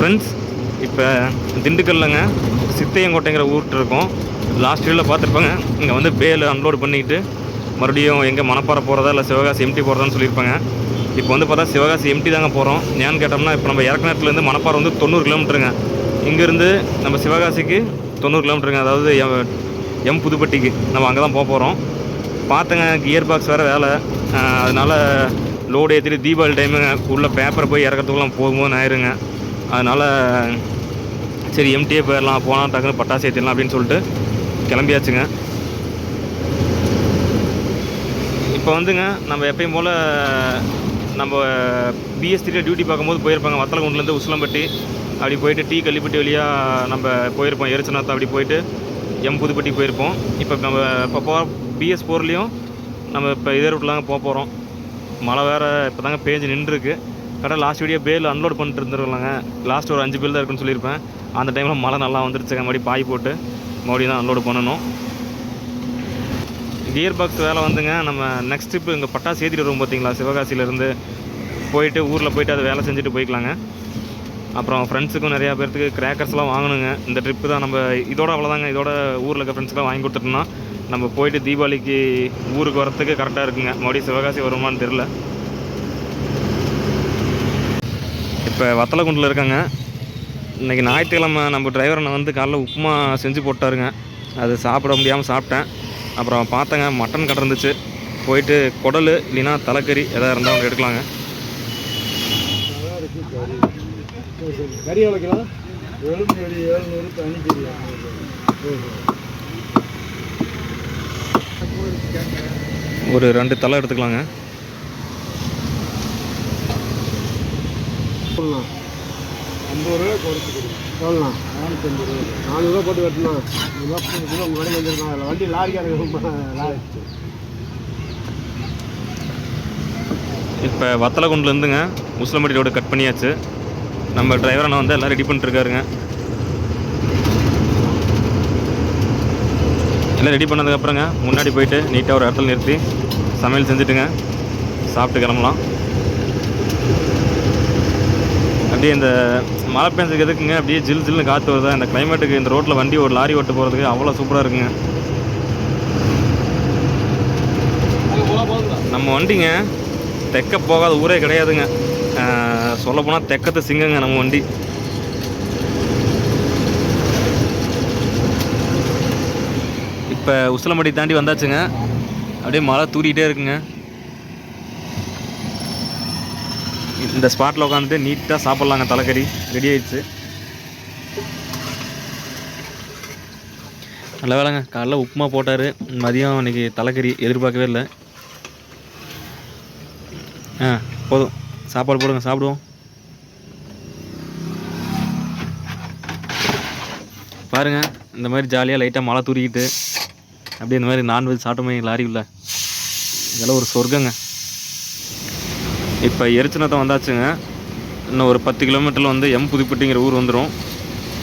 Friends, இப்போ திண்டுக்கல்லுங்க சித்தையங்கோட்டைங்கிற ஊர்கிட்ட இருக்கோம். Last வீடியோவில் பார்த்துருப்பாங்க. இங்கே வந்து பேல் அன்லோடு பண்ணிக்கிட்டு மறுபடியும் எங்கே மணப்பாறை போகிறதா இல்லை சிவகாசி எம்டி போகிறதான்னு சொல்லியிருப்பாங்க. இப்போ வந்து பார்த்தா சிவகாசி எம்டி தாங்க போகிறோம். ஏன்னு கேட்டோம்னா இப்போ நம்ம இறக்குனத்துலேருந்து மணப்பாறை வந்து 90 கிலோமீட்டருங்க. இங்கேருந்து நம்ம சிவகாசிக்கு 90 கிலோமீட்டருங்க. அதாவது எம் புதுப்பட்டிக்கு நம்ம அங்கே தான் போகிறோம். பார்த்தங்க கியர் பாக்ஸ் வேறு வேலை, அதனால் லோடு ஏற்றிட்டு தீபாவளி டைமு உள்ள பேப்பரை போய் இறக்கிறதுக்குலாம் போகும்போது ஆயிருங்க. அதனால் சரி எம்டியே போயிடலாம், போனால் டக்குன்னு பட்டாசு ஏற்றிடலாம் அப்படின்னு சொல்லிட்டு கிளம்பியாச்சுங்க. இப்போ வந்துங்க நம்ம எப்பயும் போல் நம்ம பிஎஸ்டியில் டியூட்டி பார்க்கும்போது போயிருப்பாங்க. வத்தலகுண்டுலேருந்து உசிலம்பட்டி அப்படி போயிட்டு டீ கள்ளிப்பட்டி வழியாக நம்ம போயிருப்போம். எரிச்சநாத்தம் அப்படி போயிட்டு எம் புதுப்பட்டி போயிருப்போம். இப்போ நம்ம இப்போ பிஎஸ் 4லேயும் நம்ம இப்போ இதே ரூட்லாங்க போகிறோம். மழை வேறு இப்போ தாங்க பேஞ்சு நின்றுருக்கு. கரெக்டாக லாஸ்ட் வீடியோ பேல் அன்லோட் பண்ணிட்டு இருந்துருக்கலாங்க. லாஸ்ட் ஒரு 5 பேல் தான் இருக்குன்னு சொல்லியிருப்பேன். அந்த டைமில் மழை நல்லா வந்துருச்சுங்க. மறுபடியும் பாய் போட்டு மறுபடியும் தான் அன்லோடு பண்ணணும். கியர் பாக்ஸ் வேலை வந்துங்க. நம்ம நெக்ஸ்ட் ட்ரிப்பு இங்கே பட்டாசு ஏற்றிட்டு வருவோம் பார்த்தீங்களா, சிவகாசியிலேருந்து போயிட்டு ஊரில் போயிட்டு அதை வேலை செஞ்சுட்டு போய்க்கலாங்க. அப்புறம் ஃப்ரெண்ட்ஸுக்கும் நிறையா பேர்த்துக்கு கிராக்கர்ஸ்லாம் வாங்கணுங்க. இந்த ட்ரிப்பு தான் நம்ம இதோட அவ்வளோதாங்க. இதோட ஊரில் இருக்க ஃப்ரெண்ட்ஸ்லாம் வாங்கி கொடுத்துட்டோம்னா நம்ம போயிட்டு தீபாவளிக்கு ஊருக்கு வரத்துக்கு கரெக்டாக இருக்குங்க. மறுபடியும் சிவகாசி வருமானு தெரில. இப்போ வத்தலகுண்டில் இருக்காங்க. இன்றைக்கி ஞாயிற்றுக்கிழமை நம்ம டிரைவரை வந்து காலைல உப்புமா செஞ்சு போட்டாருங்க. அது சாப்பிட முடியாமல் சாப்பிட்டேன். அப்புறம் பார்த்தங்க மட்டன் கடை இருந்துச்சு. போயிட்டு குடல் இல்லைன்னா தலைக்கறி எதாவது இருந்தால் அவங்க எடுக்கலாங்க. ஒரு 2 தலை எடுத்துக்கலாங்க. சொல்லலாம் 50 ரூபா குறைச்சி சொல்லலாம். 450 ரூபா போட்டு வெட்டணும். கிலோ உங்கள் கடைக்கு வந்துருக்கான். அதில் வண்டி லாரி. இப்போ வத்தலகுண்டுலேருந்துங்க உசிலம்பட்டி ரோடு கட் பண்ணியாச்சு. நம்ம டிரைவர் அண்ணா வந்து எல்லாம் ரெடி பண்ணிட்டுருக்காருங்க. எல்லாம் ரெடி பண்ணதுக்கப்புறங்க முன்னாடி போயிட்டு நீட்டாக ஒரு இடத்துல நிறுத்தி சமையல் செஞ்சுட்டுங்க சாப்பிட்டு கிளம்பலாம். அப்படியே இந்த மழை பெஞ்சதுக்கு எதுக்குங்க அப்படியே ஜில் ஜில்னு காற்று வருதா இந்த கிளைமேட்டுக்கு. இந்த ரோட்டில் வண்டி ஒரு லாரி ஓட்டு போகிறதுக்கு அவ்வளோ சூப்பராக இருக்குங்க. நம்ம வண்டிங்க தெக்க போகாத ஊரே கிடையாதுங்க. சொல்லப்போனால் தெக்கத்து சிங்கங்க நம்ம வண்டி. இப்போ உசிலம்பட்டி தாண்டி வந்தாச்சுங்க. அப்படியே மழை தூரிகிட்டே இருக்குங்க. இந்த ஸ்பாட்டில் உட்காந்துட்டு நீட்டாக சாப்பிட்லாங்க. தலைக்கறி ரெடி ஆயிடுச்சு. நல்ல வேலைங்க காலைல உப்புமா போட்டார். மதியம் இன்றைக்கி தலைக்கறி எதிர்பார்க்கவே இல்லை. போதும் சாப்பாடு போடுங்க, சாப்பிடுவோம். பாருங்கள் இந்த மாதிரி ஜாலியாக லைட்டாக மழை தூரிக்கிட்டு அப்படியே இந்த மாதிரி நான்வெஜ் சாப்பிட்டோமே லாரி உள்ள, இதெல்லாம் ஒரு சொர்க்கங்க. இப்போ எரிச்சநாத்தம் வந்தாச்சுங்க. இன்னும் ஒரு 10 கிலோமீட்டரில் வந்து எம் புதுப்பட்டிங்கிற ஊர் வந்துடும்.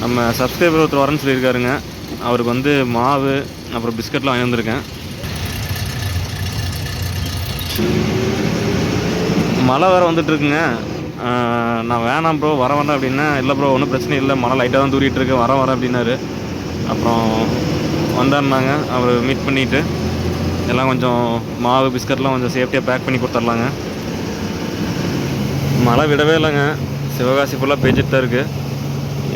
நம்ம சப்ஸ்கிரைபர் ஒருத்தர் வரேன்னு சொல்லியிருக்காருங்க. அவருக்கு வந்து மாவு அப்புறம் பிஸ்கட்லாம் வாங்கி வந்திருக்கேன். மழை வேறு வந்துட்டுருக்குங்க. நான் வேணாம் ப்ரோ வர வேண்டாம் அப்படின்னா, இல்லை ப்ரோ ஒன்றும் பிரச்சனை இல்லை, மழை லைட்டாக தான் தூரிகிட்டு இருக்கு, வரேன் அப்படின்னாரு. அப்புறம் வந்தாருனாங்க. அவர் மீட் பண்ணிவிட்டு எல்லாம் கொஞ்சம் மாவு பிஸ்கட்லாம் கொஞ்சம் சேஃப்டியாக பேக் பண்ணி கொடுத்துர்லாங்க. மழை விடவே இல்லைங்க. சிவகாசி ஃபுல்லாக பெஞ்சிட்டு தான் இருக்குது.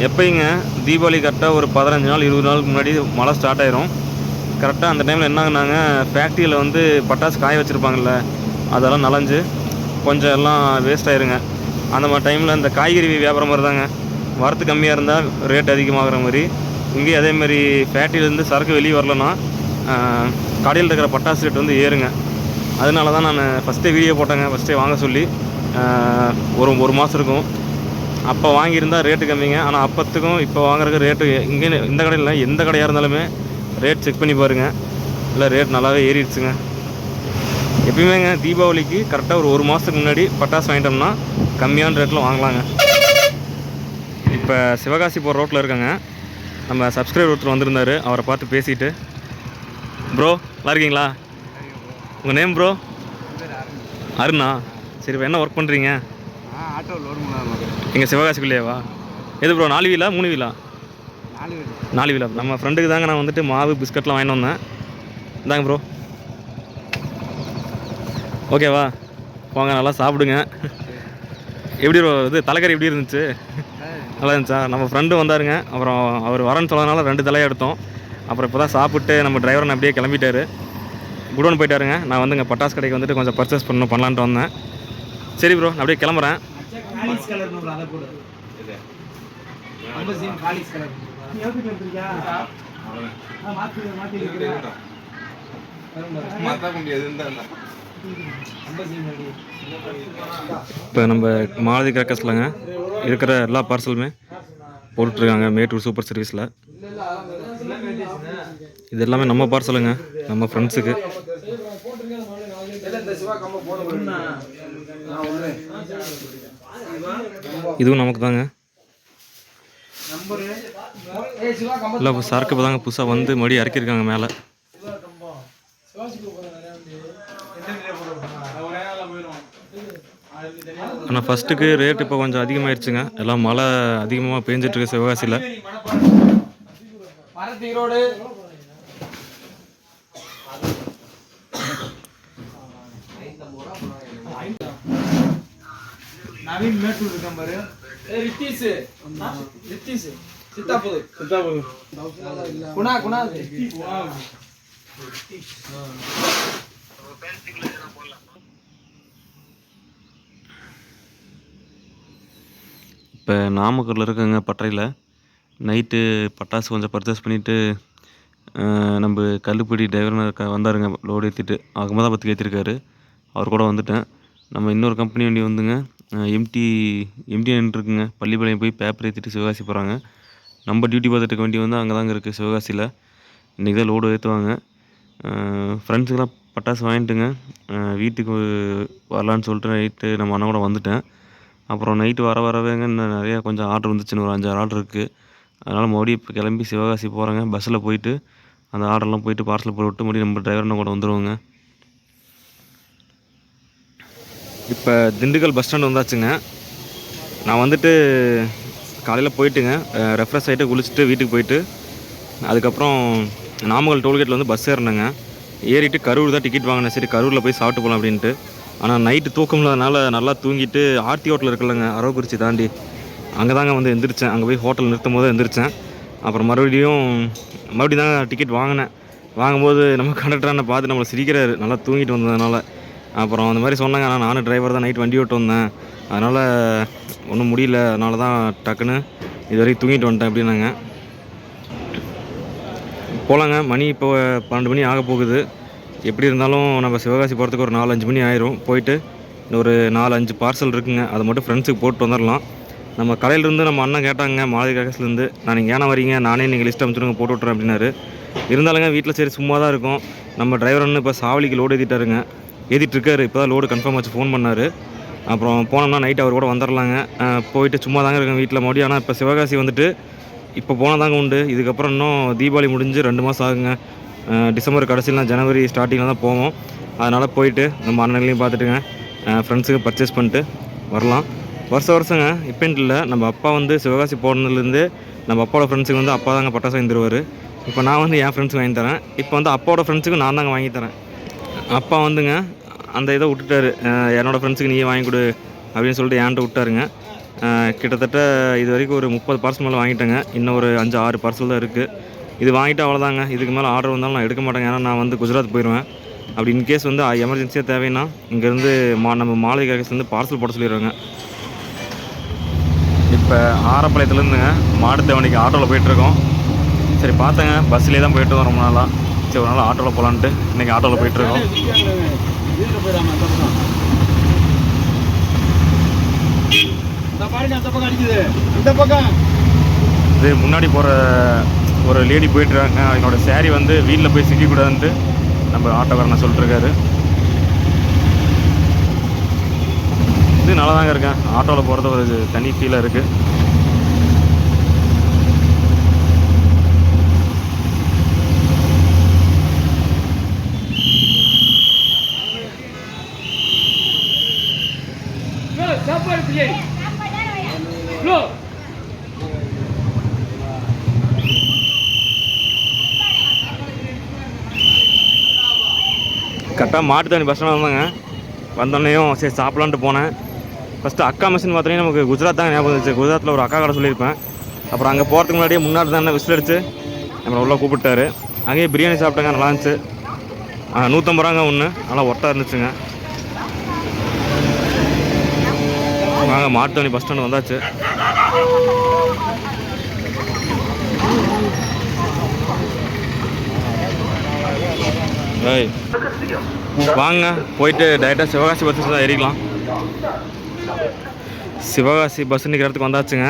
எப்போங்க தீபாவளி கரெக்டாக ஒரு 15 நாள் 20 நாளுக்கு முன்னாடி மழை ஸ்டார்ட் ஆயிரும். கரெக்டாக அந்த டைமில் என்னாங்கன்னாங்க, ஃபேக்ட்ரியில் வந்து பட்டாசு காய வச்சுருப்பாங்கள்ல, அதெல்லாம் நனைஞ்சு கொஞ்சம் எல்லாம் வேஸ்ட் ஆயிருங்க. அந்த மாதிரி டைமில் இந்த காய்கறி வியாபாரம் மாதிரி தாங்க. வரத்து கம்மியாக இருந்தால் ரேட் அதிகமாகிற மாதிரி இங்கேயும் அதேமாதிரி ஃபேக்ட்ரியிலேருந்து சரக்கு வெளியே வரலன்னா கடையில் இருக்கிற பட்டாசு ரேட் வந்து ஏறுங்க. அதனால தான் நான் ஃபஸ்ட்டே வீடியோ போட்டேங்க. ஃபஸ்ட்டே வாங்க சொல்லி ஒரு மாதம் இருக்கும். அப்போ வாங்கியிருந்தால் ரேட்டு கம்மிங்க. ஆனால் அப்போத்துக்கும் இப்போ வாங்குறதுக்கு ரேட்டு இங்கே இந்த கடையில் எந்த கடையாக இருந்தாலுமே ரேட் செக் பண்ணி பாருங்கள். இல்லை ரேட் நல்லாவே ஏறிடுச்சுங்க. எப்பயுமேங்க தீபாவளிக்கு கரெக்டாக ஒரு மாதத்துக்கு முன்னாடி பட்டாசு வாங்கிட்டோம்னா கம்மியான ரேட்டில் வாங்கலாங்க. இப்போ சிவகாசி போகிற ரோட்டில் இருக்காங்க. நம்ம சப்ஸ்கிரைபர் ஒருத்தர் வந்திருந்தார். அவரை பார்த்து பேசிட்டு, ப்ரோ நல்லா இருக்கீங்களா? உங்கள் நேம் ப்ரோ? அருணா. சரி, இப்போ என்ன ஒர்க் பண்ணுறீங்க? ஆட்டோ லோடு பண்ணுவாங்க. எங்கள் சிவகாசிக்குள்ளேயேவா? எது ப்ரோ 4 வீலா 3 வீலா? 4 வீடு. 4 வீலா. நம்ம ஃப்ரெண்டுக்கு தாங்க நான் வந்துட்டு மாவு பிஸ்கட்லாம் வாங்கிட்டு வந்தேன். இந்தாங்க ப்ரோ. ஓகேவா? போங்க நல்லா சாப்பிடுங்க. எப்படி ப்ரோ இது தலைக்கறி எப்படி இருந்துச்சு? நல்லா இருந்துச்சா? நம்ம ஃப்ரெண்டு வந்தாருங்க. அப்புறம் அவர் வரேன்னு சொன்னதுனால 2 தலையை எடுத்தோம். அப்புறம் இப்போ தான் சாப்பிட்டு நம்ம டிரைவரன் அப்படியே கிளம்பிட்டாரு. குடோன் போயிட்டாருங்க. நான் வந்துங்க பட்டாசு கடைக்கு வந்துட்டு கொஞ்சம் பர்ச்சேஸ் பண்ணலான்ட்டு வந்தேன். சரி ப்ரோ நான் அப்படியே கிளம்புறேன். இப்போ நம்ம மாலதி கிராக்கர்ஸ்லங்க இருக்கிற எல்லா பார்சலுமே போட்டுட்ருக்காங்க மேட்டூர் சூப்பர் சர்வீஸில். இது எல்லாமே நம்ம பார்சலுங்க, நம்ம ஃப்ரெண்ட்ஸுக்கு. இதுவும் நமக்கு தாங்க. இல்லை இப்போ சரக்கு இப்போ தாங்க புதுசாக வந்து மறுபடியும் இறக்கியிருக்காங்க மேலே. ஆனால் ஃபஸ்ட்டுக்கு ரேட் இப்போ கொஞ்சம் அதிகமாகிடுச்சுங்க. எல்லாம் மழை அதிகமாக பேஞ்சிட்ருக்கு சிவகாசியில். நவீன் மேட்டூர் இருக்கான் பாரு. ரித்தீஸ் சித்தாபுது குணா இப்போ நாமக்கல்லில் இருக்குங்க பட்டறையில் நைட்டு பட்டாசு கொஞ்சம் பர்ச்சேஸ் பண்ணிவிட்டு நம்ம கல்லுப்படி டிரைவர் வந்தாருங்க லோடு ஏற்றிட்டு. ஆகும்போது தான் பற்றி ஏற்றிருக்காரு. அவர் கூட வந்துட்டேன். நம்ம இன்னொரு கம்பெனி வண்டி வந்துங்க எம்டி இருக்குங்க. பள்ளிப்பாளையம் போய் பேப்பர் ஏற்றிட்டு சிவகாசி போகிறாங்க. நம்ம டியூட்டி பார்த்துட்டு இருக்க வண்டி வந்து அங்கே தாங்க இருக்குது சிவகாசியில். இன்றைக்கி தான் லோடு ஏற்றுவாங்க. ஃப்ரெண்ட்ஸுக்கெல்லாம் பட்டாசு வாங்கிட்டுங்க வீட்டுக்கு வரலான்னு சொல்லிட்டு நைட்டு நம்ம அண்ணன் கூட வந்துட்டேன். அப்புறம் நைட்டு வரவேங்க இன்னும் நிறையா கொஞ்சம் ஆர்டர் வந்துச்சுன்னு ஒரு 5-6 ஆர்டர் இருக்குது. அதனால் மறுபடியும் இப்போ கிளம்பி சிவகாசி போகிறேங்க. பஸ்ஸில் போயிட்டு அந்த ஆர்டர்லாம் போயிட்டு பார்சல் போட்டு மறுபடியும் நம்ம டிரைவர்னு கூட வந்துடுவோங்க. இப்போ திண்டுக்கல் பஸ் ஸ்டாண்ட் வந்தாச்சுங்க. நான் வந்துட்டு காலையில் போயிட்டுங்க ரெஃப்ரெஷ் ஆகிட்டு குளிச்சுட்டு வீட்டுக்கு போயிட்டு அதுக்கப்புறம் நாமக்கல் டோல்கேட்டில் வந்து பஸ் ஏறினேங்க. ஏறிட்டு கரூர் தான் டிக்கெட் வாங்கினேன். சரி கரூரில் போய் சாப்பிட்டு போகலாம் அப்படின்ட்டு. ஆனால் நைட்டு தூக்கம் இல்லாதனால நல்லா தூங்கிட்டு ஆர்த்தி ஹோட்டல் இருக்குல்லங்க அரவக்குறிச்சி தாண்டி, அங்கே தாங்க வந்து எந்திரிச்சேன். அங்கே போய் ஹோட்டல் நிறுத்தும் போது எந்திரிச்சேன். அப்புறம் மறுபடியும் தாங்க டிக்கெட் வாங்கினேன். வாங்கும்போது நம்ம கண்டக்டரான பார்த்து நம்மளை சிரிக்கிறாரு நல்லா தூங்கிட்டு வந்ததுனால. அப்புறம் அந்த மாதிரி சொன்னாங்க. ஆனால் நானும் டிரைவர் தான் நைட் வண்டி ஓட்டு வந்தேன், அதனால் ஒன்றும் முடியல, அதனால தான் டக்குன்னு இது வரைக்கும் தூங்கிட்டு வந்துட்டேன் அப்படின்னாங்க. போகலாங்க. மணி இப்போ 12 மணி ஆக போகுது. எப்படி இருந்தாலும் நம்ம சிவகாசி போகிறதுக்கு ஒரு 4-5 மணி ஆயிரும். போயிட்டு ஒரு 4-5 பார்சல் இருக்குங்க, அதை மட்டும் ஃப்ரெண்ட்ஸுக்கு போட்டு வந்துடலாம். நம்ம கடையிலேருந்து நம்ம அண்ணன் கேட்டாங்க மாலதி கிராக்கர்ஸ்லேருந்து, நான் நீங்கள் ஏன்னா வரீங்க, நானே நீங்கள் லிஸ்ட் அனுப்பிச்சுடுங்க போட்டு விட்றேன் அப்படின்னாரு. இருந்தாலுங்க வீட்டில் சரி சும்மா தான் இருக்கும். நம்ம டிரைவர் ஒன்று இப்போ சாவலிக்கு லோடு ஏற்றிட்டுருக்காரு. இப்போ தான் லோடு கன்ஃபார்ம் ஆச்சு, ஃபோன் பண்ணார். அப்புறம் போனோம்னா நைட்டு அவர் கூட வந்துடலாங்க. போயிட்டு சும்மா தாங்க இருக்கேன் வீட்டில் மறுபடியும். ஆனால் இப்போ சிவகாசி வந்துட்டு இப்போ போனால் தாங்க உண்டு. இதுக்கப்புறம் இன்னும் தீபாவளி முடிஞ்சு 2 மாதம் ஆகுங்க. டிசம்பர் கடைசிலாம் ஜனவரி ஸ்டார்டிங்கில் தான் போவோம். அதனால் போயிட்டு நம்ம அண்ணன்களையும் பார்த்துட்டுங்க ஃப்ரெண்ட்ஸுக்கு பர்ச்சேஸ் பண்ணிட்டு வரலாம். வருஷங்க இப்போன்ட்டு இல்லை, நம்ம அப்பா வந்து சிவகாசி போனதுலேருந்து நம்ம அப்பாவோட ஃப்ரெண்ட்ஸுக்கு வந்து அப்பா தாங்க பட்டாசு வாங்கி தருவார். இப்போ நான் வந்து என் ஃப்ரெண்ட்ஸுக்கு வாங்கி தரேன். இப்போ வந்து அப்பாவோட ஃப்ரெண்ட்ஸுக்கு நான் தாங்க வாங்கி தரேன். அப்பா வந்துங்க அந்த இதை விட்டுட்டாரு, என்னோடய ஃப்ரெண்ட்ஸுக்கு நீயே வாங்கி கொடு அப்படின்னு சொல்லிட்டு என்கிட்ட விட்டாருங்க. கிட்டத்தட்ட இது வரைக்கும் ஒரு 30 பார்சல் மேலே வாங்கிட்டேங்க. இன்னும் ஒரு 5-6 பார்சல் தான் இருக்குது. இது வாங்கிட்டு அவ்வளோதாங்க. இதுக்கு மேலே ஆர்டர் வந்தாலும் நான் எடுக்க மாட்டேங்க. ஏன்னா நான் வந்து குஜராத் போயிடுவேன். அப்படி இன்கேஸ் வந்து எமர்ஜென்சியாக தேவைன்னா இங்கேருந்து நம்ம மாலதி கிராக்கர்ஸ்லேருந்து பார்சல் போட சொல்லிடுவாங்க. இப்போ ஆரப்பாளையத்துலேருந்துங்க மாடுத்தேவனைக்கு ஆட்டோவில் போயிட்டுருக்கோம். சரி பார்த்தேங்க பஸ்லேயே தான் போயிட்டு வரோம் ரொம்ப நாளாக. சரி ஒரு நாள் ஆட்டோவில் போகலான்ட்டு இன்றைக்கி ஆட்டோவில் போயிட்டுருக்கோம். இது முன்னாடி போகிற ஒரு லேடி போயிட்டுருக்காங்க. என்னோடய சேரீ வந்து வீட்டில் போய் சிக்கிக்கூடாதுன்ட்டு நம்ம ஆட்டோக்காரனை சொல்லிட்டுருக்காரு. இது நல்லா தாங்க இருக்கேன். ஆட்டோவில் போகிறது ஒரு தனி ஃபீலாக இருக்குது. கரெக்டாக மாட்டுத்தாவணி பஸ் ஸ்டாண்ட் வந்தாங்க. வந்தோடனையும் சரி சாப்பிட்லான்ட்டு போனேன். ஃபஸ்ட்டு அக்கா மிஷின் பார்த்தீங்கன்னா நமக்கு குஜராத் தான் ஞாபகம் இருந்துச்சு. குஜராத்தில் ஒரு அக்கா கடை சொல்லியிருப்பேன். அப்புறம் அங்கே போகிறதுக்கு முன்னாடியே முன்னாடி தான் விசில் அடிச்சு நம்மளை உள்ளே கூப்பிட்டாரு. அங்கேயே பிரியாணி சாப்பிட்டாங்க, நல்லா இருந்துச்சு. 150 ரூபாங்க ஒன்று, நல்லா ஒர்த்தாக இருந்துச்சுங்க. வாங்க மாட்டுத்தாவணி பஸ் ஸ்டாண்டு வந்தாச்சு. ஏய் வாங்க போயிட்டு டைரெக்டாக சிவகாசி பஸ் தான் ஏறிக்கலாம். சிவகாசி பஸ் நிற்கிற இடத்துக்கு வந்தாச்சுங்க.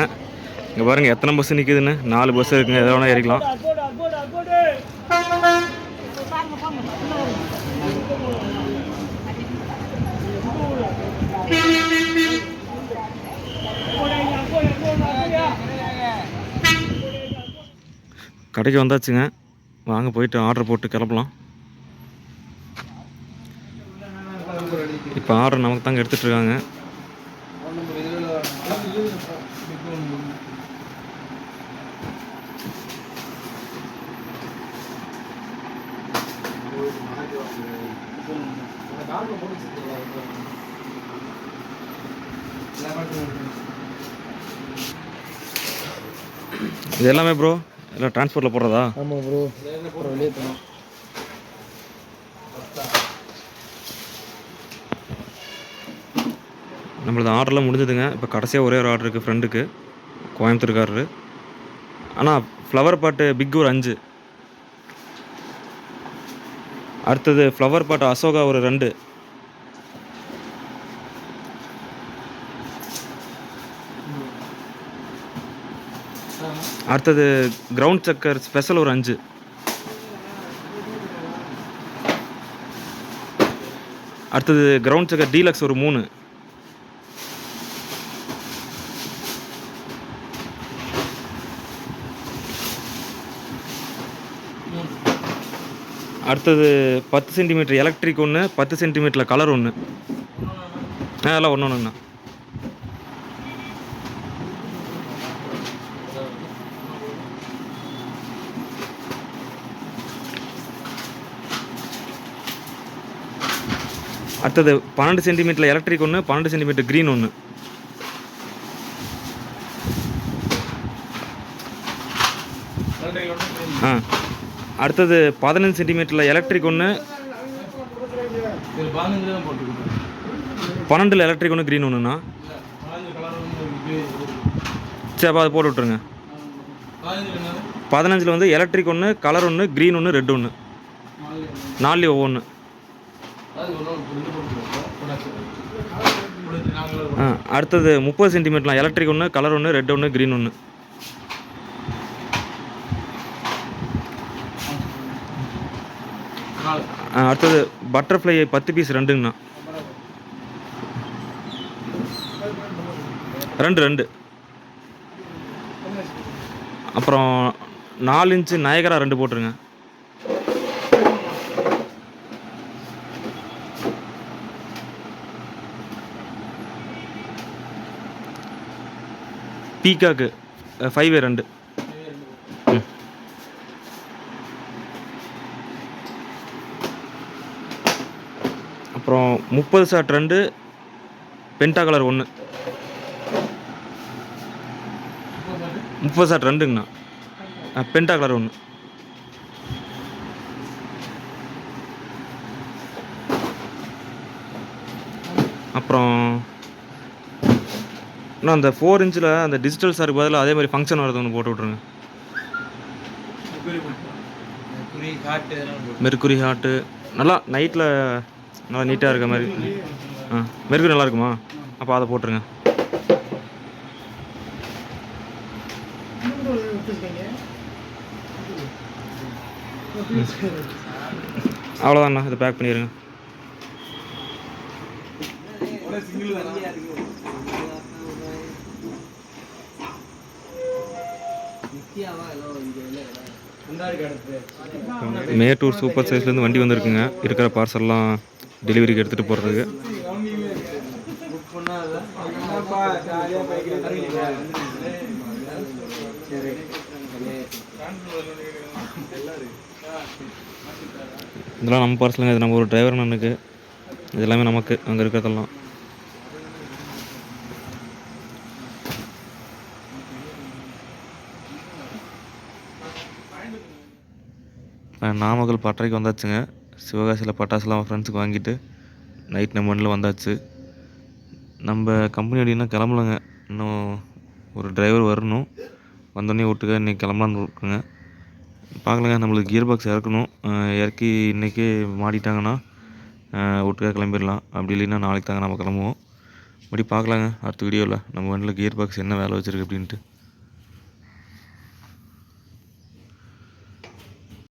இங்கே பாருங்கள் எத்தனை பஸ் நிற்குதுன்னு. 4 பஸ் இருக்குங்க, எதை வேணால் ஏறிக்கலாம். கடைக்கு வந்தாச்சுங்க. வாங்க போயிட்டு ஆர்டர் போட்டு கிளப்பலாம். இப்போ ஆர்டர் நமக்கு தாங்க எடுத்துகிட்ருக்காங்க. இது எல்லாமே ப்ரோ எல்லாம் டிரான்ஸ்போர்ட்டில் போடுறதா? ஆமாம் ப்ரோ, வெளியே போகணும். நம்மளது ஆர்டர்லாம் முடிஞ்சதுங்க. இப்போ கடைசியாக ஒரே ஒரு ஆர்டர் இருக்குது ஃப்ரெண்டுக்கு, கோயம்புத்தூர்காரரு. ஆனால் ஃப்ளவர் பாட்டு பிக் ஒரு 5, அடுத்தது ஃப்ளவர் பாட்டு அசோகா ஒரு 2, அடுத்தது கிரவுண்ட் சக்கர் ஸ்பெஷல் ஒரு 5, அடுத்தது கிரவுண்ட் சக்கர் டீலக்ஸ் ஒரு 3, அடுத்தது 10 சென்டிமீட்டர் எலக்ட்ரிக் ஒன்று, 10 சென்டிமீட்டரில் கலர் ஒன்று. அதெல்லாம் ஒன்று ஒன்றுண்ணா. அடுத்தது 12 சென்டிமீட்டரில் எலக்ட்ரிக் ஒன்று, 12 சென்டிமீட்டர் க்ரீன் ஒன்று. அடுத்தது 15 சென்டிமீட்டரில் எலக்ட்ரிக் ஒன்று, 12 எலக்ட்ரிக் ஒன்று க்ரீன் ஒன்றுண்ணா. சரி அப்போ அதை போட்டு விட்ருங்க. 15 வந்து எலக்ட்ரிக் ஒன்று, கலர் ஒன்று, க்ரீன் ஒன்று, ரெட் ஒன்று, 4 ஒவ்வொன்று. அடுத்தது 30 சென்டிமீட்டர்லாம் எலக்ட்ரிக் ஒன்று, கலர் ஒன்று, ரெட் ஒன்று, க்ரீன் ஒன்று. அடுத்தது பட்டர்ஃப்ளை 10 பீஸ் 2ங்கண்ணா. 2. அப்புறம் 4 இன்ச்சு நயகரா 2 போட்டுருங்க. Peacock 5A2. அப்புறம் 30 ஷாட் 2, பென்டா கலர் 1. 30 ஷாட் 2ங்கண்ணா, பென்டா கலர் 1. அப்புறம் இன்னும் அந்த 4 இன்ச்சில் அந்த டிஜிட்டல் சாருக்கு பதிலாக அதே மாதிரி ஃபங்க்ஷன் வரது ஒன்று போட்டு விட்ருங்க. மெர்க்குரி ஹார்ட்டு நல்லா நைட்டில் நல்லா நீட்டாக இருக்க மாதிரி. மெர்க்குரி நல்லா இருக்குமா? அப்போ அதை போட்டுருங்க. அவ்வளோதாண்ணா, இதை பேக் பண்ணிடுங்க. மேட்டூர் சூப்பர் சைஸ்லேருந்து வண்டி வந்திருக்குங்க. இருக்கிற பார்சல்லாம் டெலிவரிக்கு எடுத்துகிட்டு போகிறதுக்கு. இதெல்லாம் நம்ம பார்சலுங்க. இது நம்ம ஒரு டிரைவர் அண்ணனுக்கு. இது எல்லாமே நமக்கு அங்கே இருக்கிறதெல்லாம். நாமக்கல் பட்டறைக்கு வந்தாச்சுங்க. சிவகாசியில் பட்டாசுலாம் ஃப்ரெண்ட்ஸுக்கு வாங்கிட்டு நைட் நம்ம வண்டியில் வந்தாச்சு. நம்ம கம்பெனி அப்படின்னா கிளம்பலங்க. இன்னும் ஒரு டிரைவர் வரணும். வந்தோடனே வீட்டுக்கு இன்றைக்கி கிளம்பலான்னு இருக்குங்க. பார்க்கலங்க. நம்மளுக்கு கியர் பாக்ஸ் இறக்கணும். இறக்கி இன்றைக்கே மாட்டிட்டாங்கன்னா வீட்டுக்காக கிளம்பிடலாம். அப்படி இல்லைன்னா நாளைக்கு தாங்க நம்ம கிளம்புவோம். அப்படி பார்க்கலாங்க அடுத்த வீடியோவில் நம்ம வண்டியில் கியர் பாக்ஸ் என்ன வேலை வச்சுருக்கு அப்படின்ட்டு.